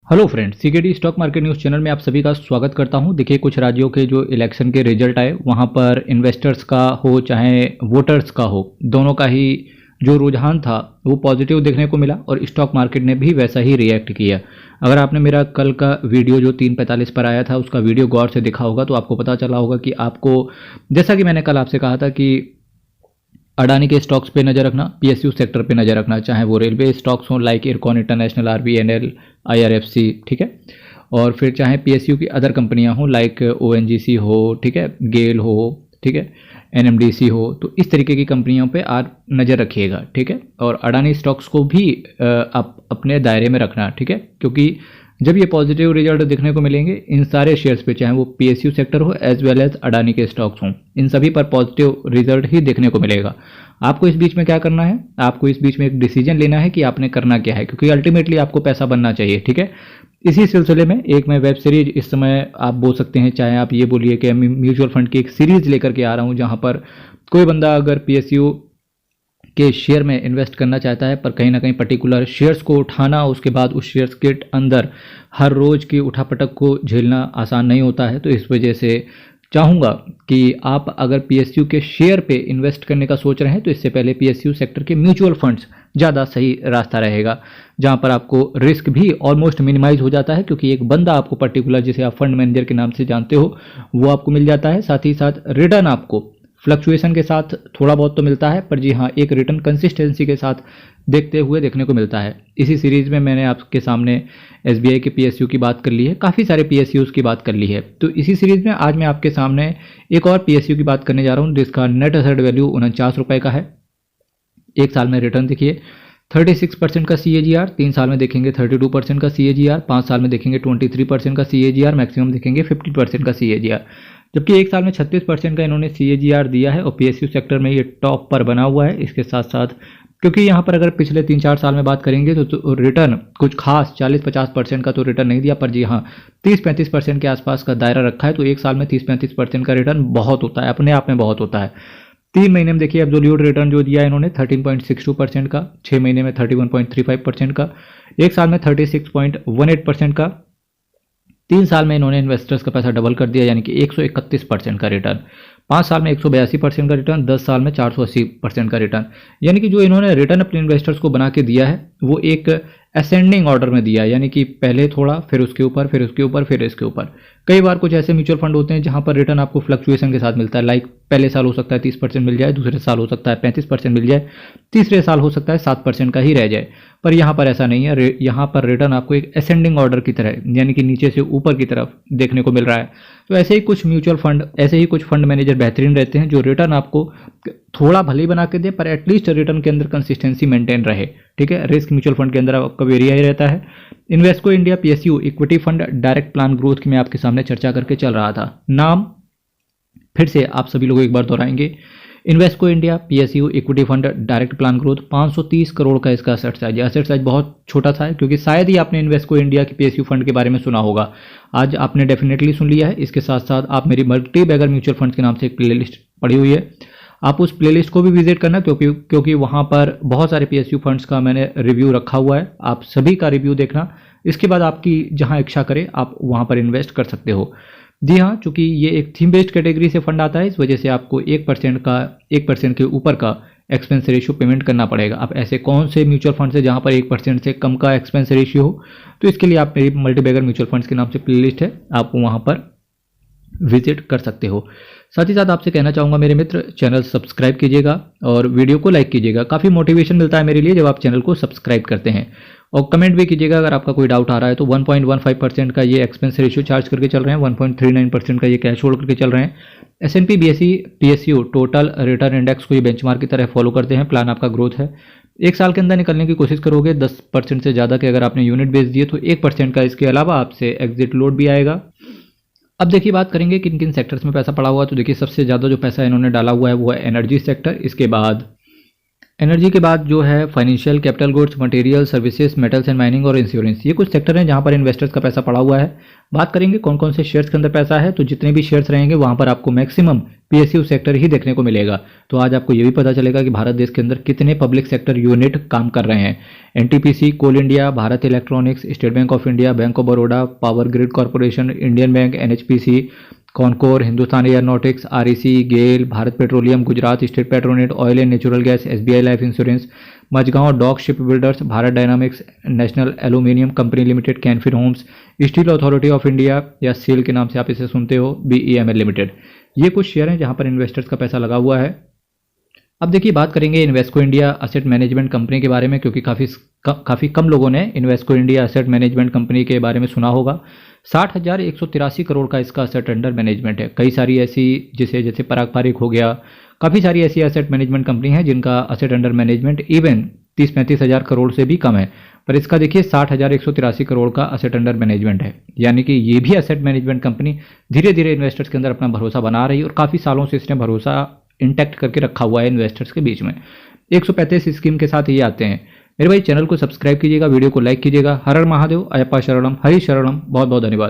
Hello friends, CKD stock market news channel में आप सभी का स्वागत करता हूं। देखिए, कुछ राज्यों के जो इलेक्शन के रिजल्ट आए वहां पर इन्वेस्टर्स का हो चाहे वोटर्स का हो, दोनों का ही जो रुझान था वो पॉजिटिव देखने को मिला और स्टॉक मार्केट ने भी वैसा ही रिएक्ट किया। अगर आपने मेरा कल का वीडियो जो 3:45 पर आया था उसका वीडियो गौर से देखा होगा तो आपको पता चला होगा कि आपको, जैसा कि मैंने कल आपसे कहा था कि अडानी के स्टॉक्स पे नज़र रखना, पीएसयू सेक्टर पे नज़र रखना, चाहे वो रेलवे स्टॉक्स हों like IRCON international, RBNL, IRFC, ठीक है, और फिर चाहे पीएसयू की अदर कंपनियां हों लाइक ओएनजीसी हो, ठीक है, गेल हो, ठीक है, एनएमडीसी हो, तो इस तरीके की कंपनियों पे आप नज़र रखिएगा, ठीक है। और अडानी स्टॉक्स को भी आप अपने दायरे में रखना, ठीक है, क्योंकि जब ये पॉजिटिव रिजल्ट देखने को मिलेंगे इन सारे शेयर्स पे, चाहे वो पीएसयू सेक्टर हो एज वेल एज अडानी के स्टॉक्स हों, इन सभी पर पॉजिटिव रिजल्ट ही देखने को मिलेगा। आपको इस बीच में क्या करना है, आपको इस बीच में एक डिसीजन लेना है कि आपने करना क्या है, क्योंकि अल्टीमेटली आपको पैसा बनना चाहिए, ठीक है। इसी सिलसिले में एक मैं वेब सीरीज इस समय आप बोल सकते हैं, चाहे आप ये बोलिए कि म्यूचुअल फंड की एक सीरीज लेकर के आ रहा हूँ, जहाँ पर कोई बंदा अगर पीएसयू के शेयर में इन्वेस्ट करना चाहता है पर कहीं ना कहीं पर्टिकुलर शेयर्स को उठाना, उसके बाद उस शेयर्स के अंदर हर रोज की उठापटक को झेलना आसान नहीं होता है, तो इस वजह से चाहूँगा कि आप अगर पीएसयू के शेयर पे इन्वेस्ट करने का सोच रहे हैं तो इससे पहले पीएसयू सेक्टर के म्यूचुअल फंड्स ज़्यादा सही रास्ता रहेगा, जहाँ पर आपको रिस्क भी ऑलमोस्ट मिनिमाइज हो जाता है, क्योंकि एक बंदा आपको पर्टिकुलर जिसे आप फंड मैनेजर के नाम से जानते हो वो आपको मिल जाता है। साथ ही साथ रिटर्न आपको फ्लक्चुएशन के साथ थोड़ा बहुत तो मिलता है, पर जी हाँ, एक रिटर्न कंसिस्टेंसी के साथ देखते हुए देखने को मिलता है। इसी सीरीज में मैंने आपके सामने एसबीआई के पीएसयू की बात कर ली है, काफ़ी सारे पीएसयूज़ की बात कर ली है, तो इसी सीरीज में आज मैं आपके सामने एक और पीएसयू की बात करने जा रहा हूँ जिसका नेट एसेट वैल्यू 49 रुपये का है। एक साल में रिटर्न देखिए 36% का CAGR, 3 साल में देखेंगे 32% का CAGR, 5 साल में देखेंगे 23% का CAGR, मैक्सिमम देखेंगे 50% का CAGR, जबकि एक साल में 36% का इन्होंने CAGR दिया है और पीएसयू सेक्टर में ये टॉप पर बना हुआ है। इसके साथ साथ क्योंकि यहाँ पर अगर पिछले 3-4 साल में बात करेंगे तो रिटर्न कुछ खास 40-50% का तो रिटर्न नहीं दिया, पर जी हाँ 30-35% के आसपास का दायरा रखा है, तो एक साल में 30-35% का रिटर्न बहुत होता है, अपने आप में बहुत होता है। 3 महीने में देखिए एब्सोल्यूट रिटर्न जो दिया है इन्होंने 13.62% का, 6 महीने में 31.35% का, एक साल में 36.18% का, 3 साल में इन्होंने इन्वेस्टर्स का पैसा डबल कर दिया यानी कि 131% का रिटर्न, 5 साल में 182% का रिटर्न, 10 साल में 480% का रिटर्न, यानी कि जो इन्होंने रिटर्न अपने इन्वेस्टर्स को बना के दिया है वो एक असेंडिंग ऑर्डर में दिया है, यानी कि पहले थोड़ा, फिर उसके ऊपर, फिर उसके ऊपर, फिर इसके ऊपर। कई बार कुछ ऐसे म्यूचुअल फंड होते हैं जहां पर रिटर्न आपको फ्लक्चुएशन के साथ मिलता है, लाइक पहले साल हो सकता है 30% मिल जाए, दूसरे साल हो सकता है 35% मिल जाए, तीसरे साल हो सकता है 7% का ही रह जाए, पर यहाँ पर ऐसा नहीं है। यहाँ पर रिटर्न आपको एक असेंडिंग ऑर्डर की तरह, यानी कि नीचे से ऊपर की तरफ देखने को मिल रहा है। तो ऐसे ही कुछ म्यूचुअल फंड, ऐसे ही कुछ फंड मैनेजर बेहतरीन रहते हैं जो रिटर्न आपको थोड़ा भले ही बना के दे पर एटलीस्ट रिटर्न के अंदर कंसिस्टेंसी मेंटेन रहे, ठीक है। रिस्क म्यूचुअल फंड के अंदर आपका वेरिया ही रहता है। Invesco India PSU equity fund direct plan growth की मैं आपके सामने चर्चा करके चल रहा था। नाम फिर से आप सभी लोग एक बार दोहराएंगे, Invesco India PSU equity fund direct plan growth, 530 crore का इसका असेट साइज। असेट साइज बहुत छोटा सा है क्योंकि शायद ही आपने इन्वेस्को इंडिया के पीएसयू फंड के बारे में सुना होगा, आज आपने डेफिनेटली सुन लिया है। इसके साथ साथ आप मेरी मल्टी बैगर म्यूचुअल फंड के नाम से एक प्लेलिस्ट पड़ी हुई है, आप उस प्लेलिस्ट को भी विजिट करना, क्योंकि वहाँ पर बहुत सारे पीएसयू फंड्स का मैंने रिव्यू रखा हुआ है, आप सभी का रिव्यू देखना। इसके बाद आपकी जहाँ इच्छा करे आप वहाँ पर इन्वेस्ट कर सकते हो। जी हाँ, चूंकि ये एक थीम बेस्ड कैटेगरी से फंड आता है, इस वजह से आपको 1% के ऊपर का एक्सपेंस रेशियो पेमेंट करना पड़ेगा। अब ऐसे कौन से म्यूचुअल फंड है जहाँ पर 1% से कम का एक्सपेंस रेशियो हो, तो इसके लिए आप मेरी मल्टीबैगर म्यूचुअल फंड्स के नाम से प्लेलिस्ट है, आप वहाँ पर विजिट कर सकते हो। साथ ही साथ आपसे कहना चाहूँगा मेरे मित्र, चैनल सब्सक्राइब कीजिएगा और वीडियो को लाइक कीजिएगा, काफ़ी मोटिवेशन मिलता है मेरे लिए जब आप चैनल को सब्सक्राइब करते हैं, और कमेंट भी कीजिएगा अगर आपका कोई डाउट आ रहा है। तो 1.15% का ये एक्सपेंस रेशियो चार्ज करके चल रहे हैं, 1.39% का ये कैश होल्ड करके चल रहे हैं। S&P BSE PSU total return index को ये बेंचमार्क की तरह फॉलो करते हैं। प्लान आपका ग्रोथ है, एक साल के अंदर निकलने की कोशिश करोगे 10% से ज़्यादा के अगर आपने यूनिट बेच दिए तो 1% का इसके अलावा आपसे एग्जिट लोड भी आएगा। अब देखिए बात करेंगे किन किन सेक्टर्स में पैसा पड़ा हुआ है, तो देखिए सबसे ज़्यादा जो पैसा इन्होंने डाला हुआ है वो है एनर्जी सेक्टर, इसके बाद एनर्जी के बाद जो है financial, capital goods, material, services, metals and mining और इंश्योरेंस, ये कुछ सेक्टर हैं जहां पर इन्वेस्टर्स का पैसा पड़ा हुआ है। बात करेंगे कौन कौन से शेयर्स के अंदर पैसा है, तो जितने भी शेयर्स रहेंगे वहां पर आपको मैक्सिमम पीएसयू सेक्टर ही देखने को मिलेगा। तो आज आपको ये भी पता चलेगा कि भारत देश के अंदर कितने पब्लिक सेक्टर यूनिट काम कर रहे हैं। NTPC, coal India, Bharat electronics, state bank of India, bank of Baroda, power grid corporation, Indian bank, NHPC, Concor, Hindustan aeronautics, REC, GAIL, Bharat petroleum, Gujarat state petronet, oil and natural gas, SBI life insurance, Mazagon dock shipbuilders, Bharat dynamics, national aluminium company limited, Canfin homes, steel authority of India या SAIL के नाम से आप इसे सुनते हो, BEML limited. ये कुछ शेयर हैं जहां पर इन्वेस्टर्स का पैसा लगा हुआ है। अब देखिए बात करेंगे Invesco India asset management company के बारे में, क्योंकि काफ़ी कम लोगों ने Invesco India asset management company के बारे में सुना होगा। 60,183 करोड़ का इसका असेट अंडर मैनेजमेंट है। कई सारी ऐसी जैसे पराग पारिक हो गया, काफ़ी सारी ऐसी असेट मैनेजमेंट कंपनी हैं जिनका असेट अंडर मैनेजमेंट इवन 30-35 हज़ार करोड़ से भी कम है, पर इसका देखिए 60,183 करोड़ का असेट अंडर मैनेजमेंट है। यानी कि ये भी असेट मैनेजमेंट कंपनी धीरे धीरे इन्वेस्टर्स के अंदर अपना भरोसा बना रही है और काफ़ी सालों से इसने भरोसा इंटैक्ट करके रखा हुआ है इन्वेस्टर्स के बीच में। 135 स्कीम के साथ ये आते हैं। मेरे भाई चैनल को सब्सक्राइब कीजिएगा, वीडियो को लाइक कीजिएगा। हर हर महादेव, अयप्पा शरणम, हरि शरणम। बहुत बहुत धन्यवाद।